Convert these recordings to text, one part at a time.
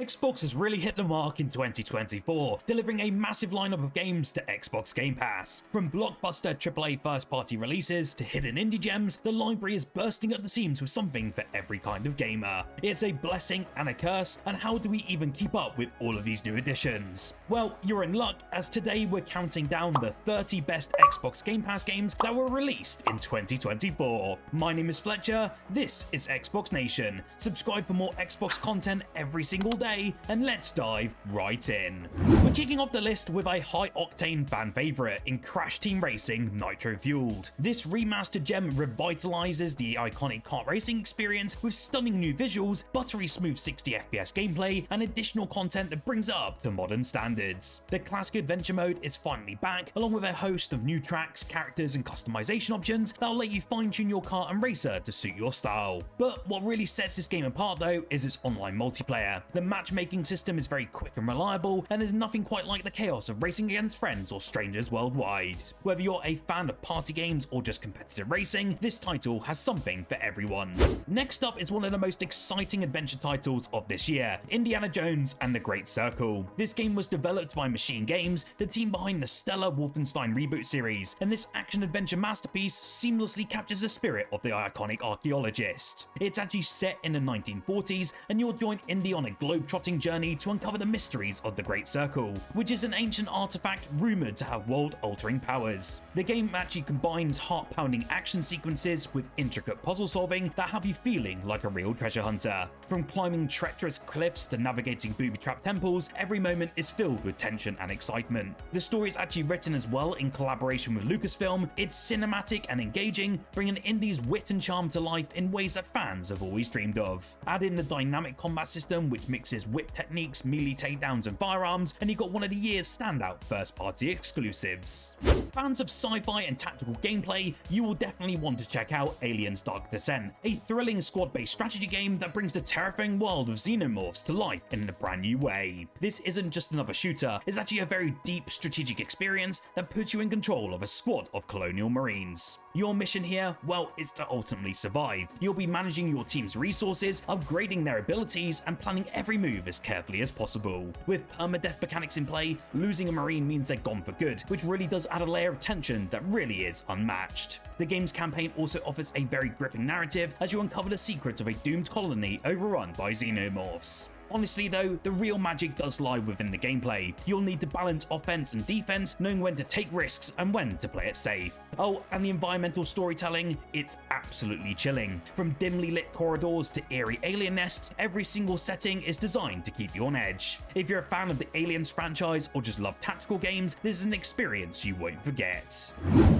Xbox has really hit the mark in 2024, delivering a massive lineup of games to Xbox Game Pass. From blockbuster AAA first-party releases to hidden indie gems, the library is bursting at the seams with something for every kind of gamer. It's a blessing and a curse, and how do we even keep up with all of these new additions? Well, you're in luck, as today we're counting down the 30 best Xbox Game Pass games that were released in 2024. My name is Fletcher, this is Xbox Nation. Subscribe for more Xbox content every single day, and let's dive right in. We're kicking off the list with a high-octane fan favourite in Crash Team Racing Nitro Fueled. This remastered gem revitalizes the iconic kart racing experience with stunning new visuals, buttery smooth 60 FPS gameplay, and additional content that brings it up to modern standards. The classic adventure mode is finally back, along with a host of new tracks, characters, and customization options that'll let you fine-tune your kart and racer to suit your style. But what really sets this game apart though is its online multiplayer. The matchmaking system is very quick and reliable, and there's nothing quite like the chaos of racing against friends or strangers worldwide. Whether you're a fan of party games or just competitive racing, this title has something for everyone. Next up is one of the most exciting adventure titles of this year, Indiana Jones and the Great Circle. This game was developed by Machine Games, the team behind the stellar Wolfenstein reboot series, and this action-adventure masterpiece seamlessly captures the spirit of the iconic archaeologist. It's actually set in the 1940s, and you'll join Indy on a globe-trotting journey to uncover the mysteries of the Great Circle, which is an ancient artifact rumored to have world-altering powers. The game actually combines heart-pounding action sequences with intricate puzzle solving that have you feeling like a real treasure hunter. From climbing treacherous cliffs to navigating booby-trapped temples, every moment is filled with tension and excitement. The story is actually written as well in collaboration with Lucasfilm. It's cinematic and engaging, bringing Indy's wit and charm to life in ways that fans have always dreamed of. Add in the dynamic combat system, which mixes whip techniques, melee takedowns, and firearms, and you got one of the year's standout first-party exclusives. Fans of sci-fi and tactical gameplay, you will definitely want to check out Aliens Dark Descent, a thrilling squad-based strategy game that brings the terrifying world of xenomorphs to life in a brand new way. This isn't just another shooter, it's actually a very deep strategic experience that puts you in control of a squad of colonial marines. Your mission here, well, is to ultimately survive. You'll be managing your team's resources, upgrading their abilities, and planning every move as carefully as possible. With permadeath mechanics in play, losing a marine means they're gone for good, which really does add a layer of tension that really is unmatched. The game's campaign also offers a very gripping narrative as you uncover the secrets of a doomed colony overrun by xenomorphs. Honestly though, the real magic does lie within the gameplay. You'll need to balance offense and defense, knowing when to take risks and when to play it safe. Oh, and the environmental storytelling, it's absolutely chilling. From dimly lit corridors to eerie alien nests, every single setting is designed to keep you on edge. If you're a fan of the Aliens franchise or just love tactical games, this is an experience you won't forget.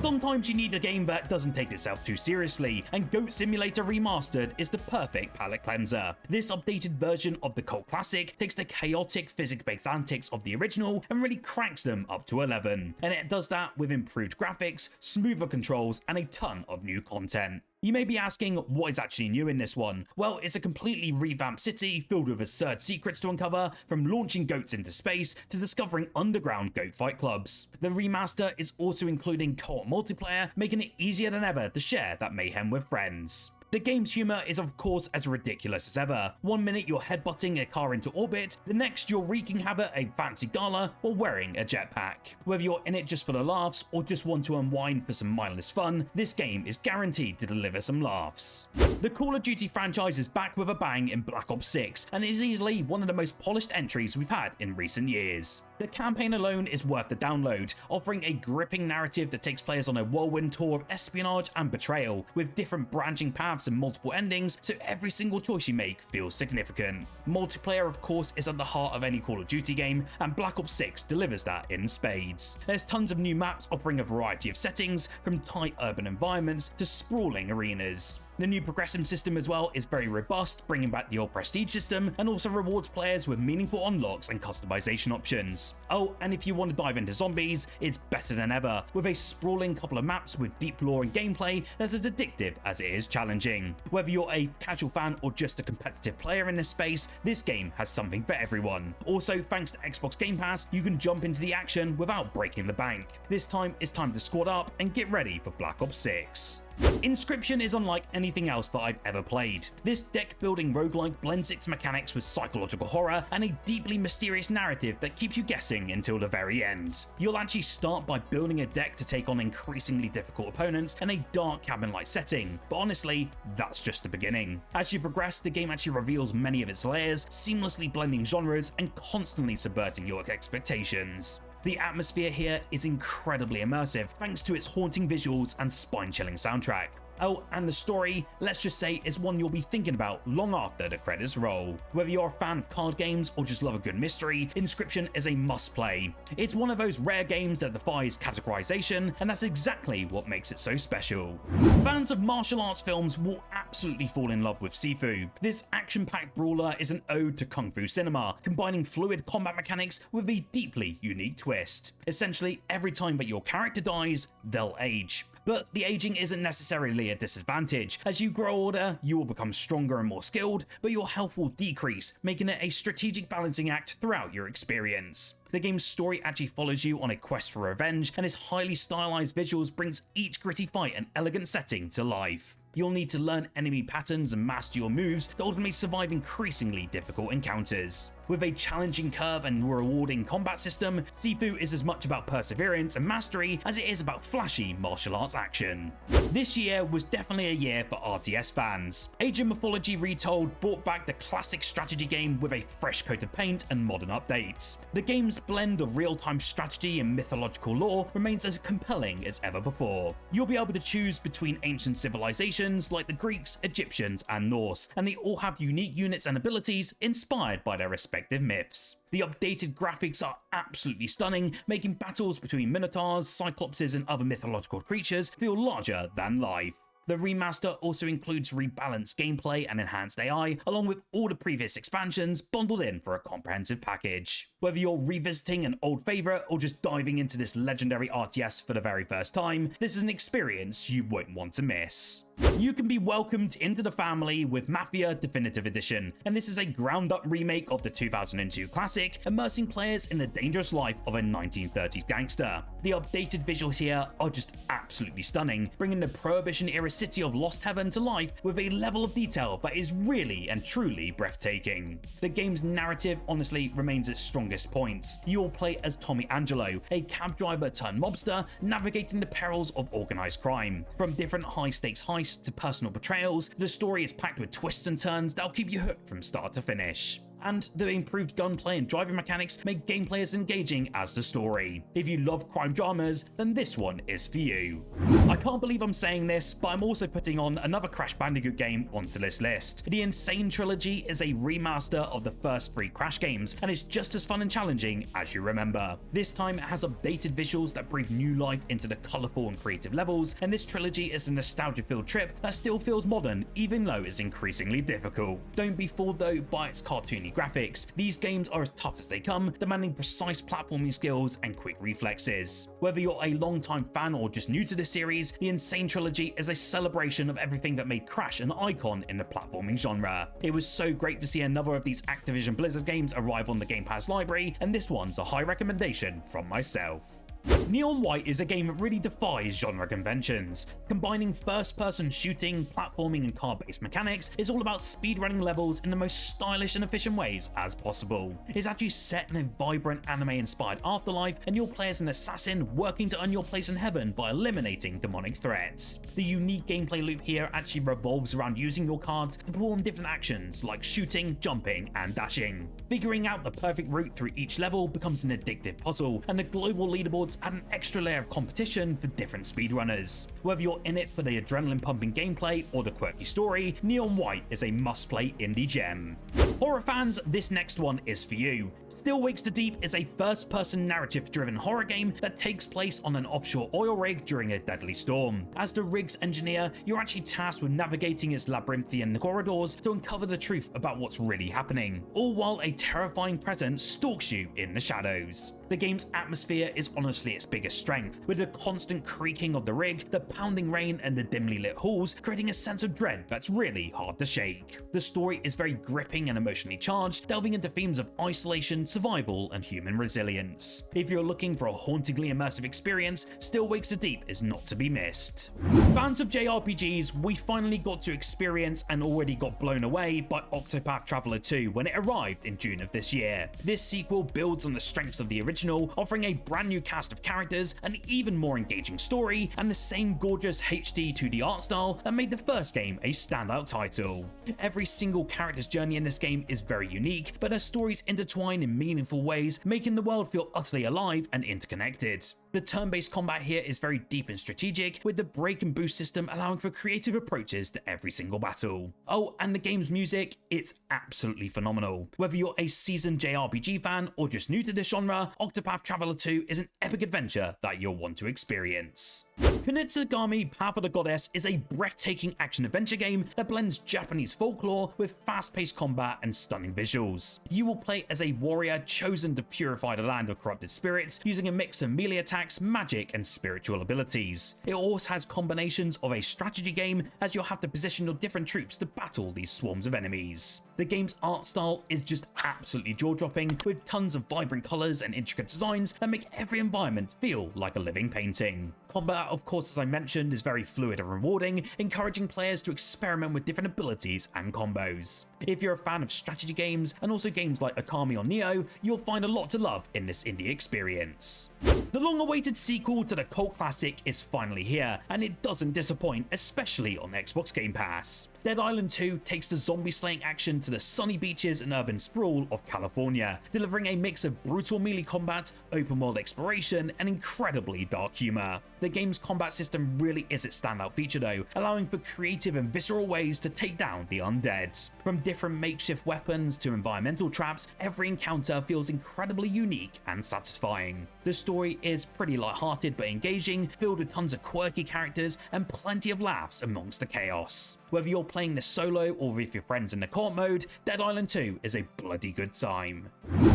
Sometimes you need a game that doesn't take itself too seriously, and Goat Simulator Remastered is the perfect palate cleanser. This updated version of the cult classic takes the chaotic physics-based antics of the original and really cranks them up to 11, and it does that with improved graphics, smoother controls, and a ton of new content. You may be asking, what is actually new in this one? Well, it's a completely revamped city filled with absurd secrets to uncover, from launching goats into space to discovering underground goat fight clubs. The remaster is also including co-op multiplayer, making it easier than ever to share that mayhem with friends. The game's humour is of course as ridiculous as ever. One minute you're headbutting a car into orbit, the next you're wreaking havoc at a fancy gala or wearing a jetpack. Whether you're in it just for the laughs or just want to unwind for some mindless fun, this game is guaranteed to deliver some laughs. The Call of Duty franchise is back with a bang in Black Ops 6 and is easily one of the most polished entries we've had in recent years. The campaign alone is worth the download, offering a gripping narrative that takes players on a whirlwind tour of espionage and betrayal, with different branching paths and multiple endings, so every single choice you make feels significant. Multiplayer of course is at the heart of any Call of Duty game, and Black Ops 6 delivers that in spades. There's tons of new maps offering a variety of settings, from tight urban environments to sprawling arenas. The new progression system as well is very robust, bringing back the old prestige system, and also rewards players with meaningful unlocks and customization options. Oh, and if you want to dive into zombies, it's better than ever, with a sprawling couple of maps with deep lore and gameplay that's as addictive as it is challenging. Whether you're a casual fan or just a competitive player in this space, this game has something for everyone. Also, thanks to Xbox Game Pass, you can jump into the action without breaking the bank. This time, it's time to squad up and get ready for Black Ops 6. Inscryption is unlike anything else that I've ever played. This deck-building roguelike blends its mechanics with psychological horror and a deeply mysterious narrative that keeps you guessing until the very end. You'll actually start by building a deck to take on increasingly difficult opponents in a dark cabin-like setting, but honestly, that's just the beginning. As you progress, the game actually reveals many of its layers, seamlessly blending genres and constantly subverting your expectations. The atmosphere here is incredibly immersive thanks to its haunting visuals and spine-chilling soundtrack. Oh, and the story, let's just say, is one you'll be thinking about long after the credits roll. Whether you're a fan of card games or just love a good mystery, Inscryption is a must-play. It's one of those rare games that defies categorization, and that's exactly what makes it so special. Fans of martial arts films will absolutely fall in love with SIFU. This action-packed brawler is an ode to kung fu cinema, combining fluid combat mechanics with a deeply unique twist. Essentially, every time that your character dies, they'll age. But the aging isn't necessarily a disadvantage. As you grow older, you will become stronger and more skilled, but your health will decrease, making it a strategic balancing act throughout your experience. The game's story actually follows you on a quest for revenge, and its highly stylized visuals brings each gritty fight and elegant setting to life. You'll need to learn enemy patterns and master your moves to ultimately survive increasingly difficult encounters. With a challenging curve and rewarding combat system, SIFU is as much about perseverance and mastery as it is about flashy martial arts action. This year was definitely a year for RTS fans. Age of Mythology Retold brought back the classic strategy game with a fresh coat of paint and modern updates. The game's blend of real-time strategy and mythological lore remains as compelling as ever before. You'll be able to choose between ancient civilizations like the Greeks, Egyptians, and Norse, and they all have unique units and abilities inspired by their respective myths. The updated graphics are absolutely stunning, making battles between minotaurs, cyclopses, and other mythological creatures feel larger than life. The remaster also includes rebalanced gameplay and enhanced AI, along with all the previous expansions bundled in for a comprehensive package. Whether you're revisiting an old favourite or just diving into this legendary RTS for the very first time, this is an experience you won't want to miss. You can be welcomed into the family with Mafia Definitive Edition, and this is a ground-up remake of the 2002 classic, immersing players in the dangerous life of a 1930s gangster. The updated visuals here are just absolutely stunning, bringing the Prohibition-era city of Lost Heaven to life with a level of detail that is really and truly breathtaking. The game's narrative honestly remains its strongest point. You'll play as Tommy Angelo, a cab driver turned mobster, navigating the perils of organized crime. From different high-stakes heists to personal betrayals, the story is packed with twists and turns that'll keep you hooked from start to finish. And the improved gunplay and driving mechanics make gameplay as engaging as the story. If you love crime dramas, then this one is for you. I can't believe I'm saying this, but I'm also putting on another Crash Bandicoot game onto this list. The Insane Trilogy is a remaster of the first 3 Crash games, and it's just as fun and challenging as you remember. This time it has updated visuals that breathe new life into the colourful and creative levels, and this trilogy is a nostalgia-filled trip that still feels modern, even though it's increasingly difficult. Don't be fooled though by its cartoony graphics. These games are as tough as they come, demanding precise platforming skills and quick reflexes. Whether you're a long-time fan or just new to the series, the Insane Trilogy is a celebration of everything that made Crash an icon in the platforming genre. It was so great to see another of these Activision Blizzard games arrive on the Game Pass library, and this one's a high recommendation from myself. Neon White is a game that really defies genre conventions. Combining first-person shooting, platforming, and card-based mechanics, is all about speedrunning levels in the most stylish and efficient ways as possible. It's actually set in a vibrant anime-inspired afterlife, and you'll play as an assassin working to earn your place in heaven by eliminating demonic threats. The unique gameplay loop here actually revolves around using your cards to perform different actions like shooting, jumping, and dashing. Figuring out the perfect route through each level becomes an addictive puzzle, and the global leaderboards add an extra layer of competition for different speedrunners. Whether you're in it for the adrenaline-pumping gameplay or the quirky story, Neon White is a must-play indie gem. Horror fans, this next one is for you. Still Wakes the Deep is a first-person narrative-driven horror game that takes place on an offshore oil rig during a deadly storm. As the rig's engineer, you're actually tasked with navigating its labyrinthian corridors to uncover the truth about what's really happening, all while a terrifying presence stalks you in the shadows. The game's atmosphere is honestly its biggest strength, with the constant creaking of the rig, the pounding rain, and the dimly lit halls creating a sense of dread that's really hard to shake. The story is very gripping and emotionally charged, delving into themes of isolation, survival, and human resilience. If you're looking for a hauntingly immersive experience, Still Wakes the Deep is not to be missed. Fans of JRPGs, we finally got to experience and already got blown away by Octopath Traveler 2 when it arrived in June of this year. This sequel builds on the strengths of the original, offering a brand new cast of characters, an even more engaging story, and the same gorgeous HD 2D art style that made the first game a standout title. Every single character's journey in this game is very unique, but their stories intertwine in meaningful ways, making the world feel utterly alive and interconnected. The turn-based combat here is very deep and strategic, with the break and boost system allowing for creative approaches to every single battle. Oh, and the game's music, it's absolutely phenomenal. Whether you're a seasoned JRPG fan or just new to this genre, Octopath Traveler 2 is an epic adventure that you'll want to experience. Kunitsu-Gami Path of the Goddess is a breathtaking action-adventure game that blends Japanese folklore with fast-paced combat and stunning visuals. You will play as a warrior chosen to purify the land of corrupted spirits, using a mix of melee attacks, magic, and spiritual abilities. It also has combinations of a strategy game, as you'll have to position your different troops to battle these swarms of enemies. The game's art style is just absolutely jaw-dropping, with tons of vibrant colours and intricate designs that make every environment feel like a living painting. Combat, of course, as I mentioned, is very fluid and rewarding, encouraging players to experiment with different abilities and combos. If you're a fan of strategy games, and also games like Okami or Nioh, you'll find a lot to love in this indie experience. The long-awaited sequel to the cult classic is finally here, and it doesn't disappoint, especially on Xbox Game Pass. Dead Island 2 takes the zombie-slaying action to the sunny beaches and urban sprawl of California, delivering a mix of brutal melee combat, open-world exploration, and incredibly dark humor. The game's combat system really is its standout feature though, allowing for creative and visceral ways to take down the undead. From different makeshift weapons to environmental traps, every encounter feels incredibly unique and satisfying. The story is pretty lighthearted but engaging, filled with tons of quirky characters and plenty of laughs amongst the chaos. Whether you're playing this solo or with your friends in the co-op mode, Dead Island 2 is a bloody good time.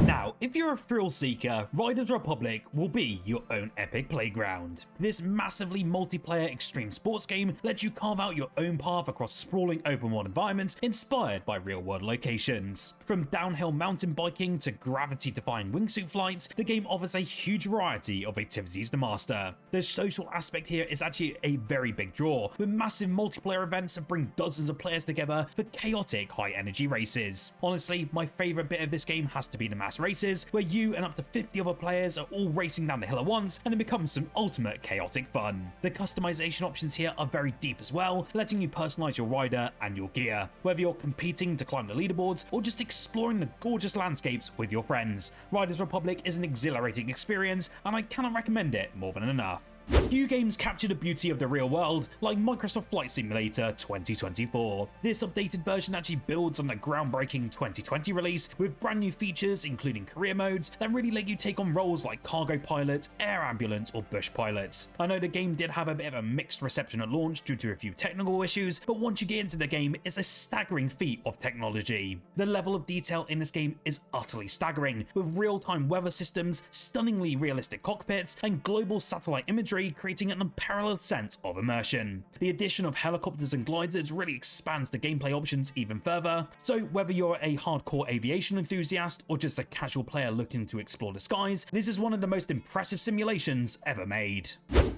Now, if you're a thrill seeker, Riders Republic will be your own epic playground. This massively multiplayer extreme sports game lets you carve out your own path across sprawling open world environments inspired by real world locations. From downhill mountain biking to gravity-defying wingsuit flights, the game offers a huge variety of activities to master. The social aspect here is actually a very big draw, with massive multiplayer events that bring dozens of players together for chaotic high-energy races. Honestly, my favourite bit of this game has to be the mass races, where you and up to 50 other players are all racing down the hill at once, and it becomes some ultimate chaotic fun. The customization options here are very deep as well, letting you personalize your rider and your gear. Whether you're competing to climb the leaderboards or just exploring the gorgeous landscapes with your friends, Riders Republic is an exhilarating experience, and I cannot recommend it more than enough. Few games capture the beauty of the real world like Microsoft Flight Simulator 2024. This updated version actually builds on the groundbreaking 2020 release with brand new features including career modes that really let you take on roles like cargo pilot, air ambulance or bush pilot. I know the game did have a bit of a mixed reception at launch due to a few technical issues, but once you get into the game, it's a staggering feat of technology. The level of detail in this game is utterly staggering, with real-time weather systems, stunningly realistic cockpits, and global satellite imagery creating an unparalleled sense of immersion. The addition of helicopters and gliders really expands the gameplay options even further, so whether you're a hardcore aviation enthusiast or just a casual player looking to explore the skies, this is one of the most impressive simulations ever made.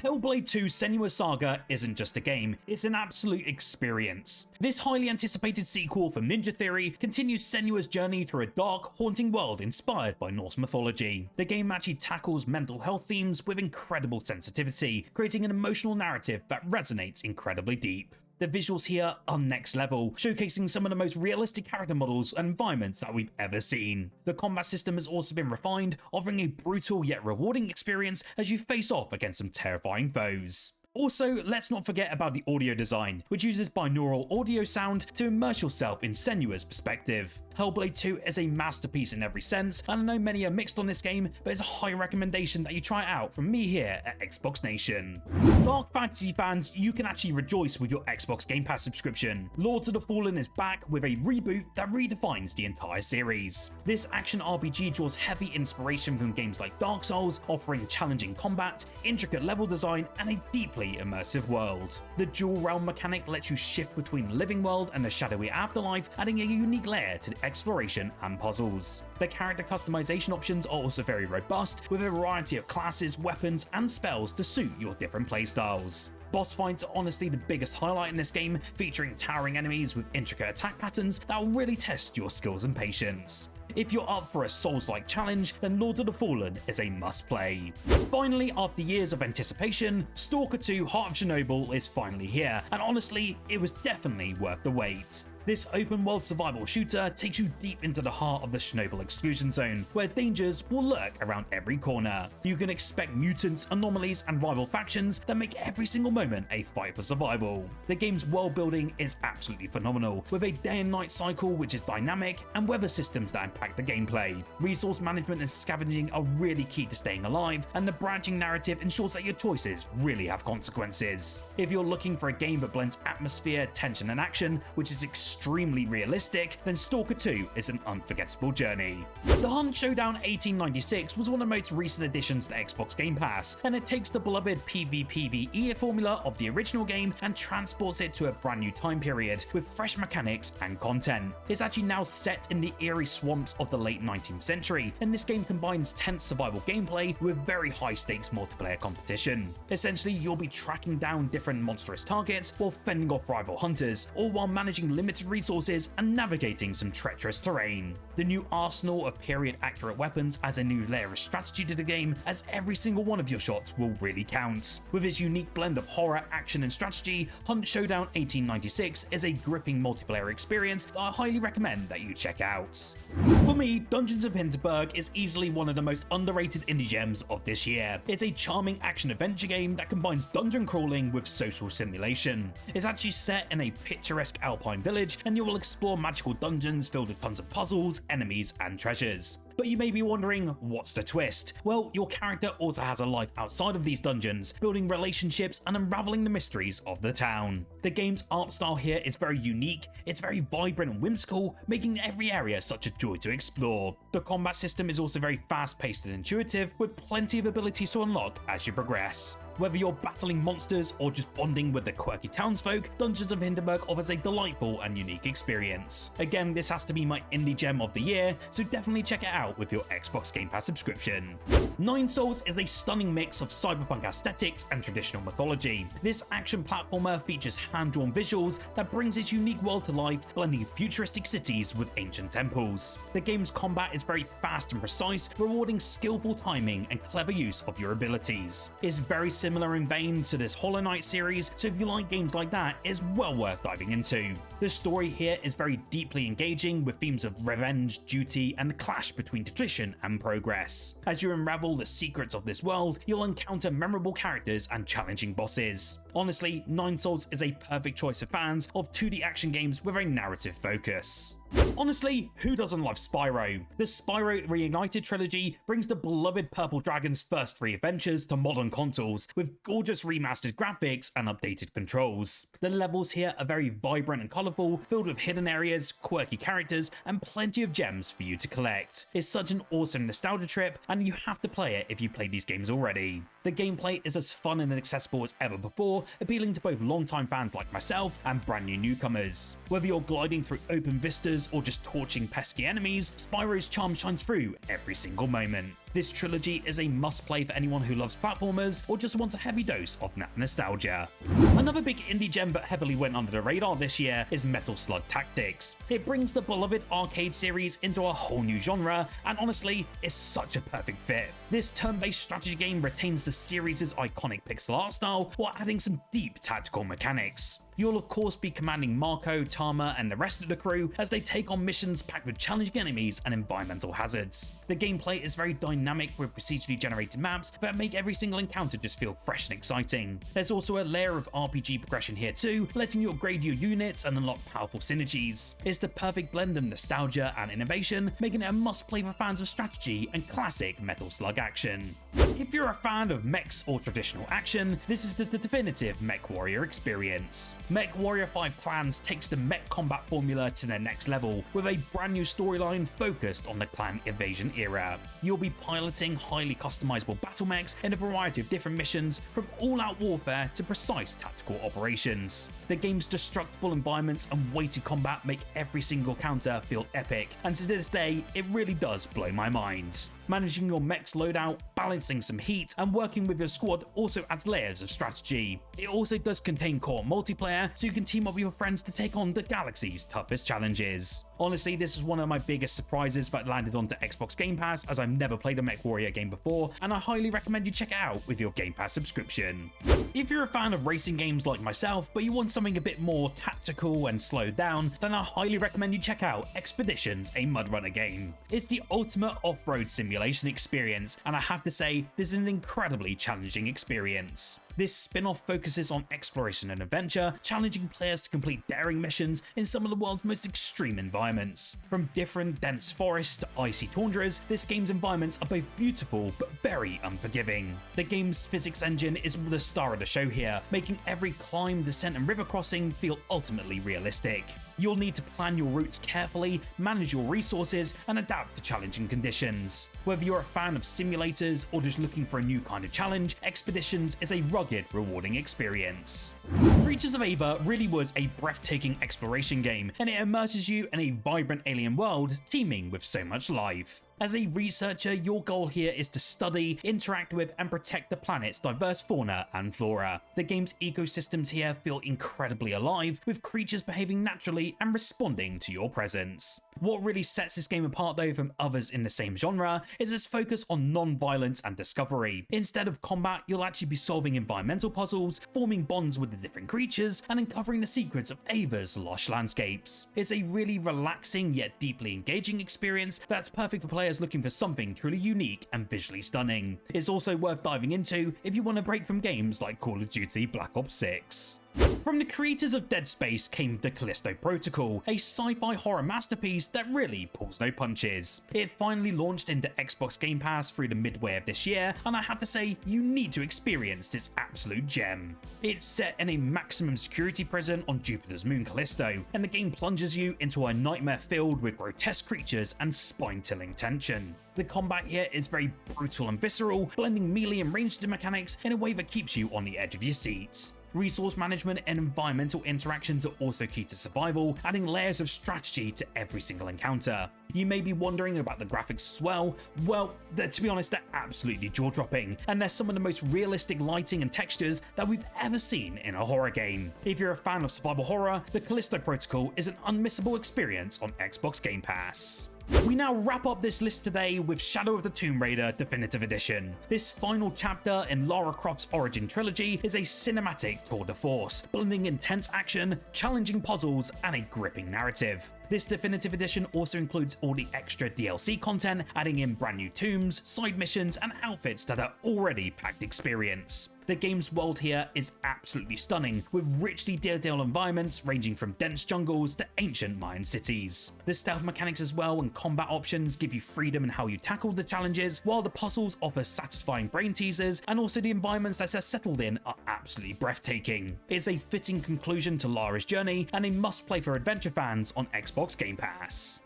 Hellblade 2 Senua's Saga isn't just a game, it's an absolute experience. This highly anticipated sequel from Ninja Theory continues Senua's journey through a dark, haunting world inspired by Norse mythology. The game actually tackles mental health themes with incredible sensitivity, creating an emotional narrative that resonates incredibly deep. The visuals here are next level, showcasing some of the most realistic character models and environments that we've ever seen. The combat system has also been refined, offering a brutal yet rewarding experience as you face off against some terrifying foes. Also, let's not forget about the audio design, which uses binaural audio sound to immerse yourself in Senua's perspective. Hellblade 2 is a masterpiece in every sense, and I know many are mixed on this game, but it's a high recommendation that you try it out from me here at Xbox Nation. Dark Fantasy fans, you can actually rejoice with your Xbox Game Pass subscription. Lords of the Fallen is back with a reboot that redefines the entire series. This action RPG draws heavy inspiration from games like Dark Souls, offering challenging combat, intricate level design, and a deeply immersive world. The dual realm mechanic lets you shift between the living world and the shadowy afterlife, adding a unique layer to the exploration and puzzles. The character customization options are also very robust, with a variety of classes, weapons, and spells to suit your different playstyles. Boss fights are honestly the biggest highlight in this game, featuring towering enemies with intricate attack patterns that will really test your skills and patience. If you're up for a Souls-like challenge, then Lords of the Fallen is a must-play. Finally, after years of anticipation, Stalker 2 Heart of Chernobyl is finally here, and honestly, it was definitely worth the wait. This open-world survival shooter takes you deep into the heart of the Chernobyl exclusion zone, where dangers will lurk around every corner. You can expect mutants, anomalies, and rival factions that make every single moment a fight for survival. The game's world building is absolutely phenomenal, with a day and night cycle which is dynamic, and weather systems that impact the gameplay. Resource management and scavenging are really key to staying alive, and the branching narrative ensures that your choices really have consequences. If you're looking for a game that blends atmosphere, tension, and action, which is extremely realistic, then Stalker 2 is an unforgettable journey. The Hunt Showdown 1896 was one of the most recent additions to Xbox Game Pass, and it takes the beloved PvPvE formula of the original game and transports it to a brand new time period with fresh mechanics and content. It's actually now set in the eerie swamps of the late 19th century, and this game combines tense survival gameplay with very high stakes multiplayer competition. Essentially, you'll be tracking down different monstrous targets while fending off rival hunters, all while managing limited resources and navigating some treacherous terrain. The new arsenal of period-accurate weapons adds a new layer of strategy to the game, as every single one of your shots will really count. With its unique blend of horror, action, and strategy, Hunt Showdown 1896 is a gripping multiplayer experience that I highly recommend that you check out. For me, Dungeons of Hinterberg is easily one of the most underrated indie gems of this year. It's a charming action-adventure game that combines dungeon crawling with social simulation. It's actually set in a picturesque alpine village, and you will explore magical dungeons filled with tons of puzzles, enemies, and treasures. But you may be wondering, what's the twist? Well, your character also has a life outside of these dungeons, building relationships and unraveling the mysteries of the town. The game's art style here is very unique, it's very vibrant and whimsical, making every area such a joy to explore. The combat system is also very fast-paced and intuitive, with plenty of abilities to unlock as you progress. Whether you're battling monsters or just bonding with the quirky townsfolk, Dungeons of Hinterberg offers a delightful and unique experience. Again, this has to be my indie gem of the year, so definitely check it out with your Xbox Game Pass subscription. Nine Souls is a stunning mix of cyberpunk aesthetics and traditional mythology. This action platformer features hand-drawn visuals that brings its unique world to life, blending futuristic cities with ancient temples. The game's combat is very fast and precise, rewarding skillful timing and clever use of your abilities. It's very similar in vein to this Hollow Knight series, so if you like games like that, it's well worth diving into. The story here is very deeply engaging, with themes of revenge, duty, and the clash between tradition and progress. As you unravel the secrets of this world, you'll encounter memorable characters and challenging bosses. Honestly, Nine Souls is a perfect choice for fans of 2D action games with a narrative focus. Honestly, who doesn't love Spyro? The Spyro Reignited trilogy brings the beloved Purple Dragon's first 3 adventures to modern consoles, with gorgeous remastered graphics and updated controls. The levels here are very vibrant and colourful, filled with hidden areas, quirky characters, and plenty of gems for you to collect. It's such an awesome nostalgia trip, and you have to play it if you played these games already. The gameplay is as fun and accessible as ever before, appealing to both longtime fans like myself and brand new newcomers. Whether you're gliding through open vistas or just torching pesky enemies, Spyro's charm shines through every single moment. This trilogy is a must-play for anyone who loves platformers or just wants a heavy dose of nostalgia. Another big indie gem but heavily went under the radar this year is Metal Slug Tactics. It brings the beloved arcade series into a whole new genre, and honestly, is such a perfect fit. This turn-based strategy game retains the series' iconic pixel art style while adding some deep tactical mechanics. You'll of course be commanding Marco, Tama, and the rest of the crew as they take on missions packed with challenging enemies and environmental hazards. The gameplay is very dynamic with procedurally generated maps that make every single encounter just feel fresh and exciting. There's also a layer of RPG progression here too, letting you upgrade your units and unlock powerful synergies. It's the perfect blend of nostalgia and innovation, making it a must-play for fans of strategy and classic Metal Slug action. If you're a fan of mechs or traditional action, this is the definitive MechWarrior experience. MechWarrior 5 Clans takes the mech combat formula to the next level, with a brand new storyline focused on the clan invasion era. You'll be piloting highly customizable battle mechs in a variety of different missions, from all-out warfare to precise tactical operations. The game's destructible environments and weighted combat make every single counter feel epic, and to this day, it really does blow my mind. Managing your mech's loadout, balancing some heat, and working with your squad also adds layers of strategy. It also does contain co-op multiplayer, so you can team up with your friends to take on the galaxy's toughest challenges. Honestly, this is one of my biggest surprises that landed onto Xbox Game Pass, as I've never played a MechWarrior game before, and I highly recommend you check it out with your Game Pass subscription. If you're a fan of racing games like myself, but you want something a bit more tactical and slowed down, then I highly recommend you check out Expeditions, a Mudrunner game. It's the ultimate off-road simulation experience, and I have to say, this is an incredibly challenging experience. This spin-off focuses on exploration and adventure, challenging players to complete daring missions in some of the world's most extreme environments. From different dense forests to icy tundras, this game's environments are both beautiful but very unforgiving. The game's physics engine is the star of the show here, making every climb, descent and river crossing feel ultimately realistic. You'll need to plan your routes carefully, manage your resources, and adapt to challenging conditions. Whether you're a fan of simulators or just looking for a new kind of challenge, Expeditions is a rugged, rewarding experience. Creatures of Ava really was a breathtaking exploration game, and it immerses you in a vibrant alien world teeming with so much life. As a researcher, your goal here is to study, interact with, and protect the planet's diverse fauna and flora. The game's ecosystems here feel incredibly alive, with creatures behaving naturally and responding to your presence. What really sets this game apart though from others in the same genre is its focus on non-violence and discovery. Instead of combat, you'll actually be solving environmental puzzles, forming bonds with the different creatures, and uncovering the secrets of Ava's lush landscapes. It's a really relaxing yet deeply engaging experience that's perfect for players looking for something truly unique and visually stunning. It's also worth diving into if you want a break from games like Call of Duty Black Ops 6. From the creators of Dead Space came the Callisto Protocol, a sci-fi horror masterpiece that really pulls no punches. It finally launched into Xbox Game Pass through the midway of this year, and I have to say, you need to experience this absolute gem. It's set in a maximum security prison on Jupiter's moon Callisto, and the game plunges you into a nightmare filled with grotesque creatures and spine-tilling tension. The combat here is very brutal and visceral, blending melee and ranged mechanics in a way that keeps you on the edge of your seat. Resource management and environmental interactions are also key to survival, adding layers of strategy to every single encounter. You may be wondering about the graphics as well. Well, to be honest, they're absolutely jaw-dropping, and they're some of the most realistic lighting and textures that we've ever seen in a horror game. If you're a fan of survival horror, the Callisto Protocol is an unmissable experience on Xbox Game Pass. We now wrap up this list today with Shadow of the Tomb Raider Definitive Edition. This final chapter in Lara Croft's origin trilogy is a cinematic tour de force, blending intense action, challenging puzzles, and a gripping narrative. This Definitive Edition also includes all the extra DLC content, adding in brand new tombs, side missions, and outfits that are already packed experience. The game's world here is absolutely stunning, with richly detailed environments ranging from dense jungles to ancient Mayan cities. The stealth mechanics as well and combat options give you freedom in how you tackle the challenges, while the puzzles offer satisfying brain teasers, and also the environments that are settled in are absolutely breathtaking. It's a fitting conclusion to Lara's journey, and a must-play for adventure fans on Xbox Game Pass.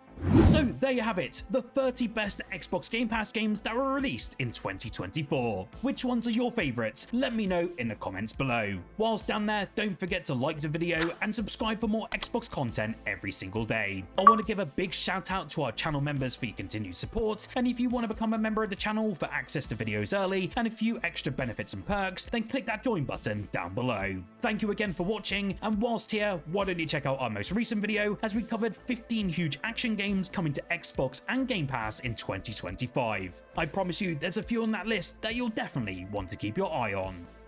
So there you have it, the 30 best Xbox Game Pass games that were released in 2024. Which ones are your favourites? Let me know in the comments below. Whilst down there, don't forget to like the video and subscribe for more Xbox content every single day. I want to give a big shout out to our channel members for your continued support, and if you want to become a member of the channel for access to videos early and a few extra benefits and perks, then click that join button down below. Thank you again for watching, and whilst here, why don't you check out our most recent video as we covered 15 huge action games coming to Xbox and Game Pass in 2025. I promise you there's a few on that list that you'll definitely want to keep your eye on.